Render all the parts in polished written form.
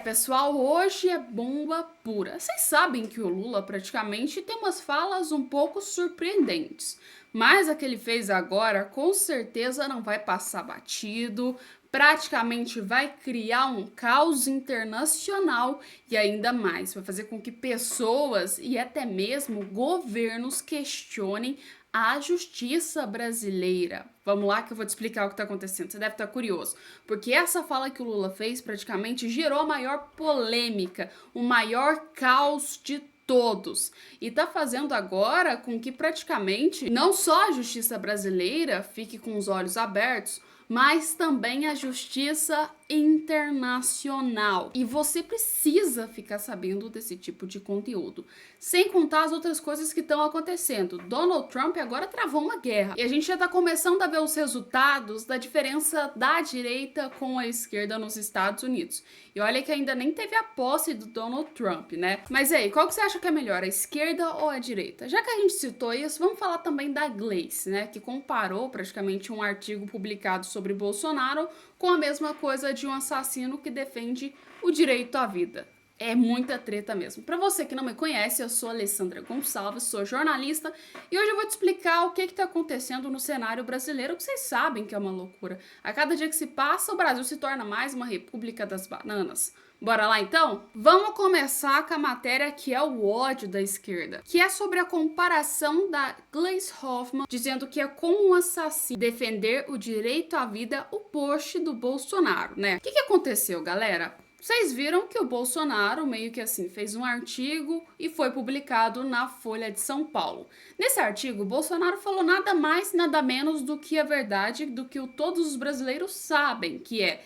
Pessoal, hoje é bomba pura. Vocês sabem que o Lula praticamente tem umas falas um pouco surpreendentes, mas a que ele fez agora com certeza não vai passar batido, praticamente vai criar um caos internacional e ainda mais, vai fazer com que pessoas e até mesmo governos questionem a justiça brasileira. Vamos lá que eu vou te explicar o que está acontecendo. Você deve estar curioso, porque essa fala que o Lula fez praticamente gerou a maior polêmica, o maior caos de todos. E tá fazendo agora com que praticamente não só a justiça brasileira fique com os olhos abertos, mas também a justiça internacional. E você precisa ficar sabendo desse tipo de conteúdo. Sem contar as outras coisas que estão acontecendo. Donald Trump agora travou uma guerra. E a gente já tá começando a ver os resultados da diferença da direita com a esquerda nos Estados Unidos. E olha que ainda nem teve a posse do Donald Trump, né? Mas aí, qual que você acha que é melhor, a esquerda ou a direita? Já que a gente citou isso, vamos falar também da Gleice, né? Que comparou praticamente um artigo publicado sobre Bolsonaro com a mesma coisa de um assassino que defende o direito à vida. É muita treta mesmo. Para você que não me conhece, eu sou Alessandra Gonçalves, sou jornalista e hoje eu vou te explicar o que está acontecendo no cenário brasileiro, que vocês sabem que é uma loucura. A cada dia que se passa, o Brasil se torna mais uma república das bananas. Bora lá então? Vamos começar com a matéria que é o ódio da esquerda, que é sobre a comparação da Gleisi Hoffmann, dizendo que é como um assassino defender o direito à vida, o post do Bolsonaro, né? O que aconteceu, galera? Vocês viram que o Bolsonaro meio que assim fez um artigo e foi publicado na Folha de São Paulo. Nesse artigo, o Bolsonaro falou nada mais, nada menos do que a verdade, do que todos os brasileiros sabem, que é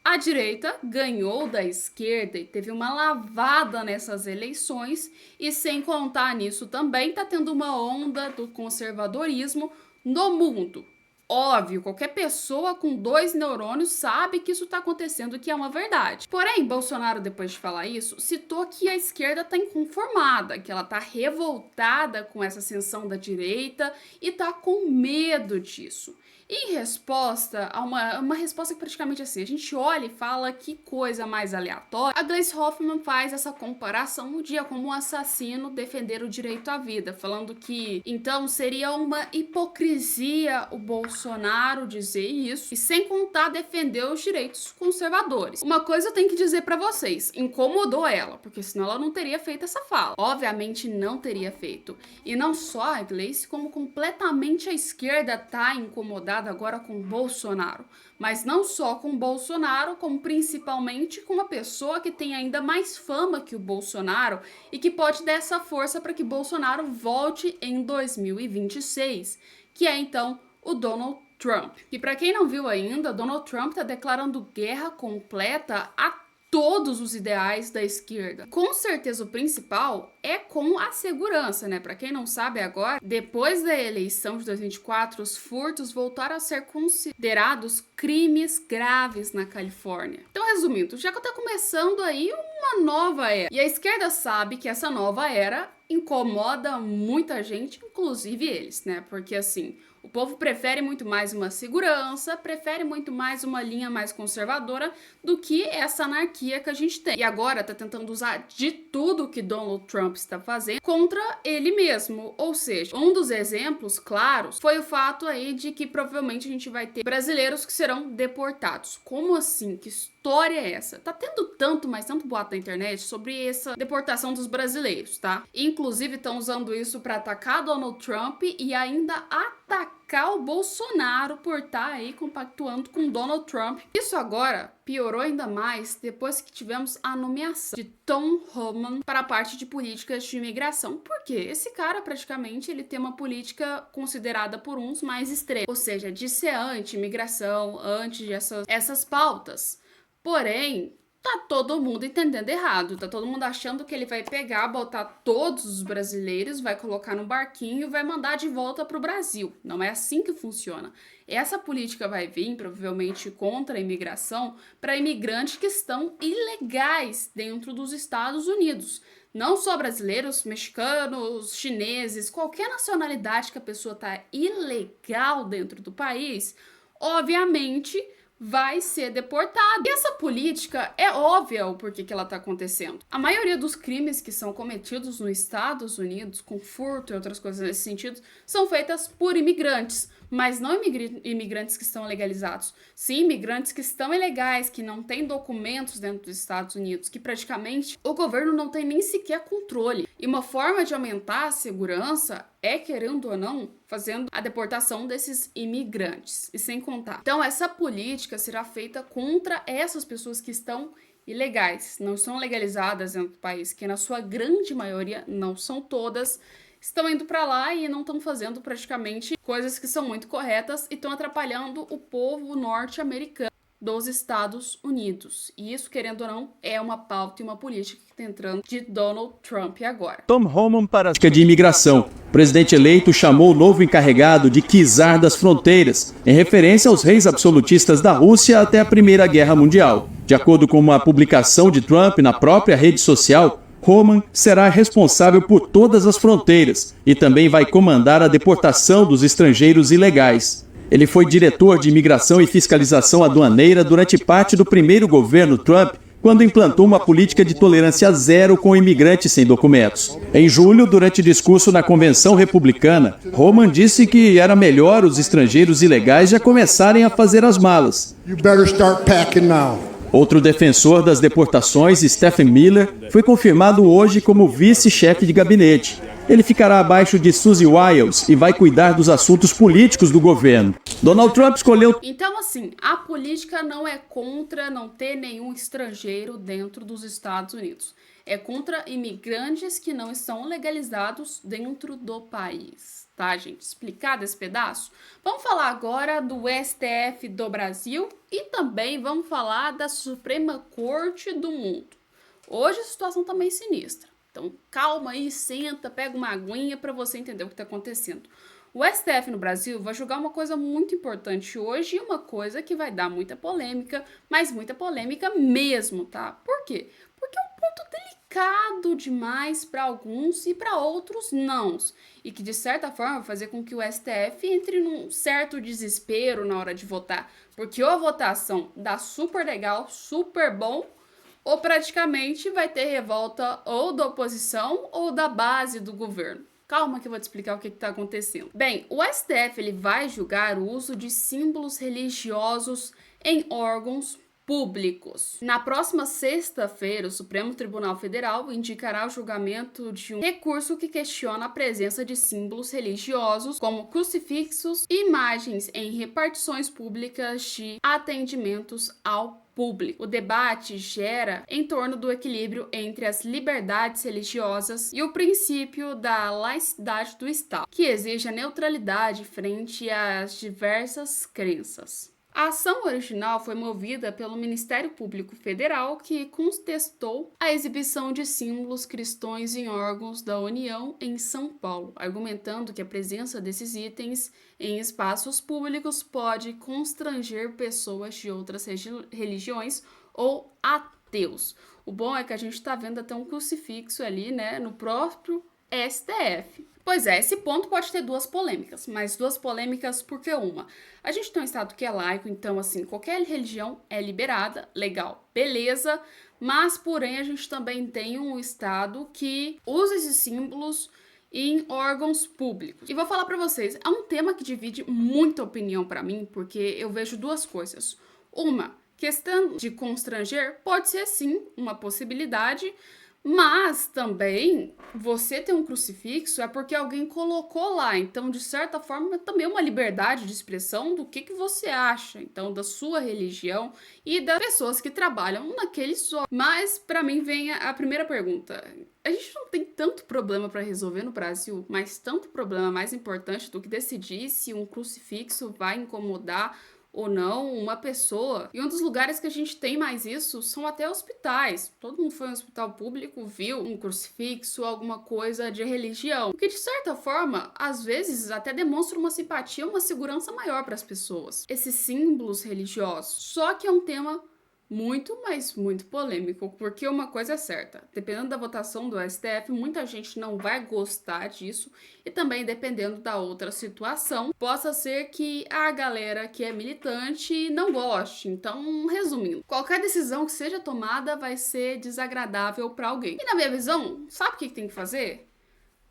a direita ganhou da esquerda e teve uma lavada nessas eleições e sem contar nisso também tá tendo uma onda do conservadorismo no mundo. Óbvio, qualquer pessoa com 2 neurônios sabe que isso está acontecendo, que é uma verdade. Porém, Bolsonaro, depois de falar isso, citou que a esquerda está inconformada, que ela está revoltada com essa ascensão da direita e está com medo disso. Em resposta a uma resposta que praticamente assim, a gente olha e fala que coisa mais aleatória, a Gleisi Hoffmann faz essa comparação no dia como um assassino defender o direito à vida, falando que então seria uma hipocrisia o Bolsonaro dizer isso e sem contar defender os direitos conservadores. Uma coisa eu tenho que dizer pra vocês, incomodou ela, porque senão ela não teria feito essa fala. Obviamente não teria feito. E não só a Gleisi, como completamente a esquerda tá incomodada agora com Bolsonaro, mas não só com Bolsonaro, como principalmente com uma pessoa que tem ainda mais fama que o Bolsonaro e que pode dar essa força para que Bolsonaro volte em 2026, que é então o Donald Trump. E para quem não viu ainda, Donald Trump está declarando guerra completa a todos os ideais da esquerda. Com certeza o principal é com a segurança, né? Para quem não sabe agora, depois da eleição de 2024, os furtos voltaram a ser considerados crimes graves na Califórnia. Então, resumindo, já que tá começando aí uma nova era. E a esquerda sabe que essa nova era incomoda muita gente, inclusive eles, né? Porque assim, o povo prefere muito mais uma segurança, prefere muito mais uma linha mais conservadora do que essa anarquia que a gente tem. E agora tá tentando usar de tudo que Donald Trump está fazendo contra ele mesmo. Ou seja, um dos exemplos claros foi o fato aí de que provavelmente a gente vai ter brasileiros que serão deportados. Como assim? Que história é essa? Tá tendo tanto, mas tanto boato na internet sobre essa deportação dos brasileiros, tá? Inclusive estão usando isso para atacar Donald Trump e ainda atacar o Bolsonaro por estar aí compactuando com Donald Trump. Isso agora piorou ainda mais depois que tivemos a nomeação de Tom Homan para a parte de políticas de imigração. Por quê? Esse cara praticamente ele tem uma política considerada por uns mais extrema, ou seja, de ser anti-imigração, anti essas pautas. Porém, tá todo mundo entendendo errado, tá todo mundo achando que ele vai pegar, botar todos os brasileiros, vai colocar no barquinho e vai mandar de volta pro Brasil. Não é assim que funciona. Essa política vai vir, provavelmente, contra a imigração para imigrantes que estão ilegais dentro dos Estados Unidos. Não só brasileiros, mexicanos, chineses, qualquer nacionalidade que a pessoa tá ilegal dentro do país, obviamente vai ser deportado. E essa política é óbvia o porquê que ela está acontecendo. A maioria dos crimes que são cometidos nos Estados Unidos, com furto e outras coisas nesse sentido, são feitas por imigrantes, mas não imigrantes que estão legalizados. Sim, imigrantes que estão ilegais, que não têm documentos dentro dos Estados Unidos, que praticamente o governo não tem nem sequer controle. E uma forma de aumentar a segurança é, querendo ou não, fazendo a deportação desses imigrantes. E sem contar. Então, essa política será feita contra essas pessoas que estão ilegais, não estão legalizadas dentro do país, que na sua grande maioria, não são todas, estão indo para lá e não estão fazendo praticamente coisas que são muito corretas e estão atrapalhando o povo norte-americano dos Estados Unidos. E isso, querendo ou não, é uma pauta e uma política que está entrando de Donald Trump agora. Tom Homan para a de imigração. O presidente eleito chamou o novo encarregado de czar das fronteiras, em referência aos reis absolutistas da Rússia até a Primeira Guerra Mundial. De acordo com uma publicação de Trump na própria rede social, Homan será responsável por todas as fronteiras e também vai comandar a deportação dos estrangeiros ilegais. Ele foi diretor de imigração e fiscalização aduaneira durante parte do primeiro governo Trump, quando implantou uma política de tolerância zero com imigrantes sem documentos. Em julho, durante discurso na convenção republicana, Homan disse que era melhor os estrangeiros ilegais já começarem a fazer as malas. You better start packing now. Outro defensor das deportações, Stephen Miller, foi confirmado hoje como vice-chefe de gabinete. Ele ficará abaixo de Susie Wiles e vai cuidar dos assuntos políticos do governo. Donald Trump escolheu... Então, assim, a política não é contra não ter nenhum estrangeiro dentro dos Estados Unidos. É contra imigrantes que não estão legalizados dentro do país. Tá, gente? Explicado esse pedaço? Vamos falar agora do STF do Brasil e também vamos falar da Suprema Corte do Mundo. Hoje a situação tá meio sinistra. Então, calma aí, senta, pega uma aguinha para você entender o que está acontecendo. O STF no Brasil vai julgar uma coisa muito importante hoje e uma coisa que vai dar muita polêmica, mas muita polêmica mesmo, tá? Por quê? Porque é um ponto delicado demais para alguns e para outros não. E que, de certa forma, vai fazer com que o STF entre num certo desespero na hora de votar. Porque ou a votação dá super legal, super bom, ou praticamente vai ter revolta ou da oposição ou da base do governo. Calma que eu vou te explicar o que está acontecendo. Bem, o STF ele vai julgar o uso de símbolos religiosos em órgãos públicos. Na próxima sexta-feira, o Supremo Tribunal Federal indicará o julgamento de um recurso que questiona a presença de símbolos religiosos, como crucifixos e imagens em repartições públicas de atendimentos ao público. O debate gera em torno do equilíbrio entre as liberdades religiosas e o princípio da laicidade do Estado, que exige a neutralidade frente às diversas crenças. A ação original foi movida pelo Ministério Público Federal, que contestou a exibição de símbolos cristãos em órgãos da União em São Paulo, argumentando que a presença desses itens em espaços públicos pode constranger pessoas de outras religiões ou ateus. O bom é que a gente está vendo até um crucifixo ali, né, no próprio STF. Pois é, esse ponto pode ter duas polêmicas, mas duas polêmicas porque uma, a gente tem um estado que é laico, então assim, qualquer religião é liberada, legal, beleza, mas porém a gente também tem um estado que usa esses símbolos em órgãos públicos. E vou falar pra vocês, é um tema que divide muita opinião pra mim, porque eu vejo duas coisas. Uma, questão de constranger pode ser sim uma possibilidade, mas também você ter um crucifixo é porque alguém colocou lá. Então, de certa forma, também é uma liberdade de expressão do que você acha. Então, da sua religião e das pessoas que trabalham naquele só. Mas, para mim, vem a primeira pergunta. A gente não tem tanto problema para resolver no Brasil, mas tanto problema mais importante do que decidir se um crucifixo vai incomodar ou não uma pessoa. E um dos lugares que a gente tem mais isso são até hospitais. Todo mundo foi em um hospital público, viu um crucifixo, alguma coisa de religião. O que, de certa forma, às vezes até demonstra uma simpatia, uma segurança maior para as pessoas. Esses símbolos religiosos. Só que é um tema muito, mas muito polêmico, porque uma coisa é certa, dependendo da votação do STF, muita gente não vai gostar disso, e também dependendo da outra situação, possa ser que a galera que é militante não goste. Então, resumindo, qualquer decisão que seja tomada vai ser desagradável para alguém. E na minha visão, sabe o que tem que fazer?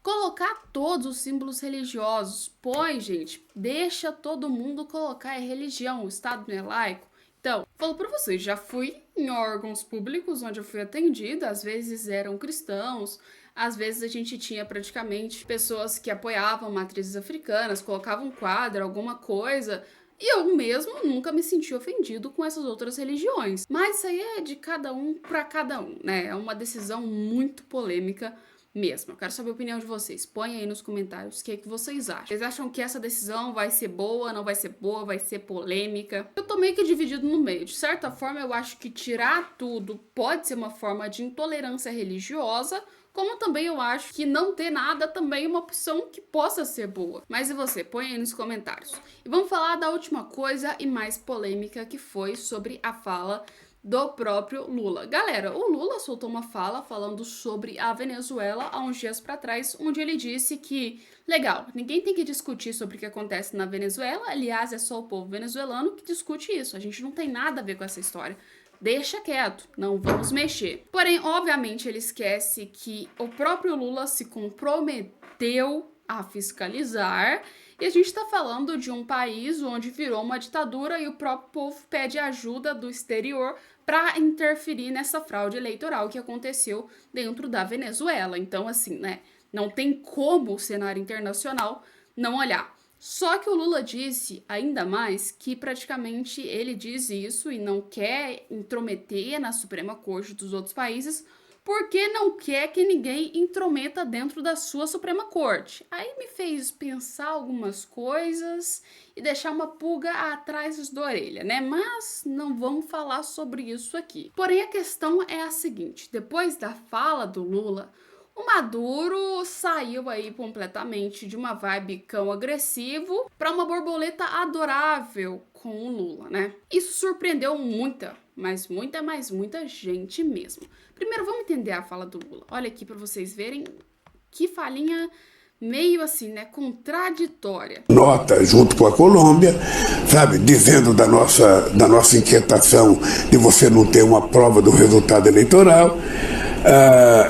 Colocar todos os símbolos religiosos. Pois, gente, deixa todo mundo colocar a religião, o Estado não é laico. Então, falo pra vocês, já fui em órgãos públicos onde eu fui atendida, às vezes eram cristãos, às vezes a gente tinha praticamente pessoas que apoiavam matrizes africanas, colocavam um quadro, alguma coisa, e eu mesmo nunca me senti ofendido com essas outras religiões. Mas isso aí é de cada um para cada um, né? É uma decisão muito polêmica mesmo. Eu quero saber a opinião de vocês. Põe aí nos comentários o que é que vocês acham. Vocês acham que essa decisão vai ser boa, não vai ser boa, vai ser polêmica? Eu tô meio que dividido no meio. De certa forma, eu acho que tirar tudo pode ser uma forma de intolerância religiosa, como também eu acho que não ter nada também é uma opção que possa ser boa. Mas e você? Põe aí nos comentários. E vamos falar da última coisa e mais polêmica, que foi sobre a fala do próprio Lula. Galera, o Lula soltou uma fala falando sobre a Venezuela há uns dias para trás, onde ele disse que, legal, ninguém tem que discutir sobre o que acontece na Venezuela, aliás, é só o povo venezuelano que discute isso, a gente não tem nada a ver com essa história. Deixa quieto, não vamos mexer. Porém, obviamente, ele esquece que o próprio Lula se comprometeu a fiscalizar, e a gente está falando de um país onde virou uma ditadura e o próprio povo pede ajuda do exterior para interferir nessa fraude eleitoral que aconteceu dentro da Venezuela. Então, assim, né, não tem como o cenário internacional não olhar. Só que o Lula disse ainda mais que praticamente ele diz isso e não quer intrometer na Suprema Corte dos outros países porque não quer que ninguém intrometa dentro da sua Suprema Corte. Aí me fez pensar algumas coisas e deixar uma pulga atrás da orelha, né? Mas não vamos falar sobre isso aqui. Porém, a questão é a seguinte: depois da fala do Lula, o Maduro saiu aí completamente de uma vibe cão agressivo para uma borboleta adorável com o Lula, né? Isso surpreendeu muita gente mesmo. Primeiro, vamos entender a fala do Lula. Olha aqui para vocês verem que falinha meio assim, né, contraditória. Nota junto com a Colômbia, sabe, dizendo da nossa inquietação de você não ter uma prova do resultado eleitoral.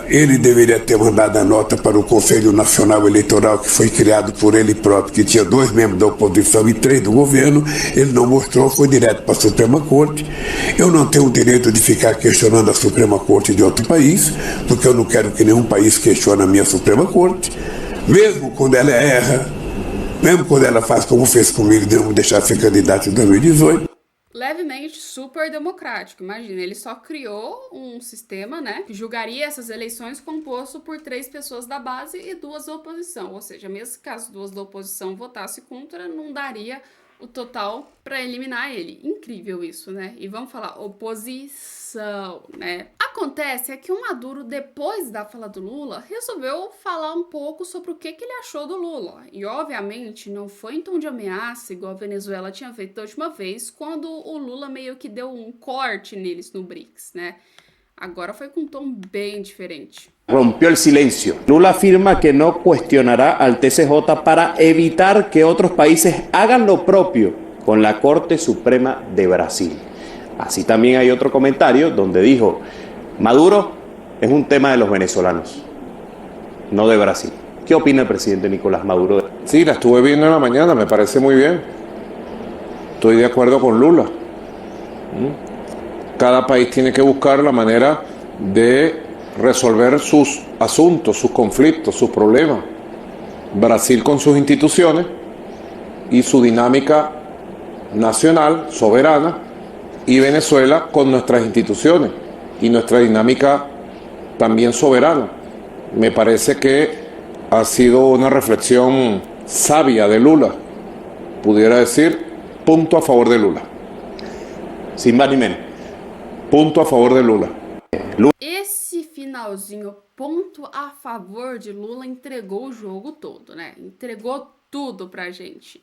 Ele deveria ter mandado a nota para o Conselho Nacional Eleitoral, que foi criado por ele próprio, que tinha 2 membros da oposição e 3 do governo. Ele não mostrou, foi direto para a Suprema Corte. Eu não tenho o direito de ficar questionando a Suprema Corte de outro país, porque eu não quero que nenhum país questione a minha Suprema Corte, mesmo quando ela erra, mesmo quando ela faz como fez comigo de não me deixar ser candidato em 2018. Levemente super democrático. Imagina, ele só criou um sistema, né, que julgaria essas eleições composto por 3 pessoas da base e 2 da oposição. Ou seja, mesmo caso 2 da oposição votasse contra, não daria o total para eliminar ele. Incrível isso, né? E vamos falar oposição, né? Acontece é que o Maduro, depois da fala do Lula, resolveu falar um pouco sobre o que ele achou do Lula. E, obviamente, não foi em tom de ameaça, igual a Venezuela tinha feito da última vez, quando o Lula meio que deu um corte neles no BRICS, né? Agora foi com um tom bem diferente. Rompió el silencio. Lula afirma que no cuestionará al TCJ para evitar que otros países hagan lo propio con la Corte Suprema de Brasil. Así también hay otro comentario donde dijo: Maduro es un tema de los venezolanos, no de Brasil. ¿Qué opina el presidente Nicolás Maduro? Sí, la estuve viendo en la mañana, me parece muy bien. Estoy de acuerdo con Lula. Cada país tiene que buscar la manera de resolver sus asuntos, sus conflictos, sus problemas. Brasil con sus instituciones y su dinámica nacional, soberana, y Venezuela con nuestras instituciones y nuestra dinámica también soberana. Me parece que ha sido una reflexión sabia de Lula. Pudiera decir, punto a favor de Lula. Sin más ni menos. Punto a favor de Lula. Esse finalzinho, ponto a favor de Lula, entregou o jogo todo, né? Entregou tudo pra gente.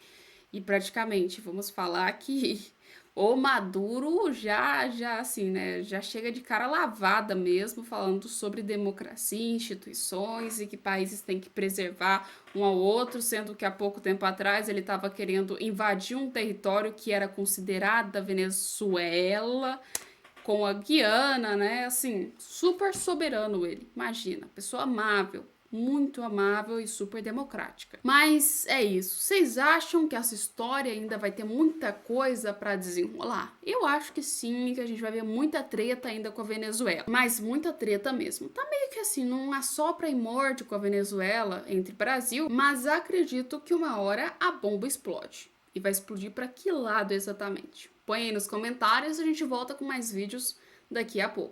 E praticamente, vamos falar que O Maduro já assim, né, já chega de cara lavada mesmo, falando sobre democracia, instituições e que países têm que preservar um ao outro, sendo que há pouco tempo atrás ele estava querendo invadir um território que era considerado da Venezuela, com a Guiana, né, assim, super soberano ele, imagina, pessoa amável. Muito amável e super democrática. Mas é isso. Vocês acham que essa história ainda vai ter muita coisa pra desenrolar? Eu acho que sim, que a gente vai ver muita treta ainda com a Venezuela. Mas muita treta mesmo. Tá meio que assim, não assopra e morde com a Venezuela entre Brasil, mas acredito que uma hora a bomba explode. E vai explodir pra que lado exatamente? Põe aí nos comentários e a gente volta com mais vídeos daqui a pouco.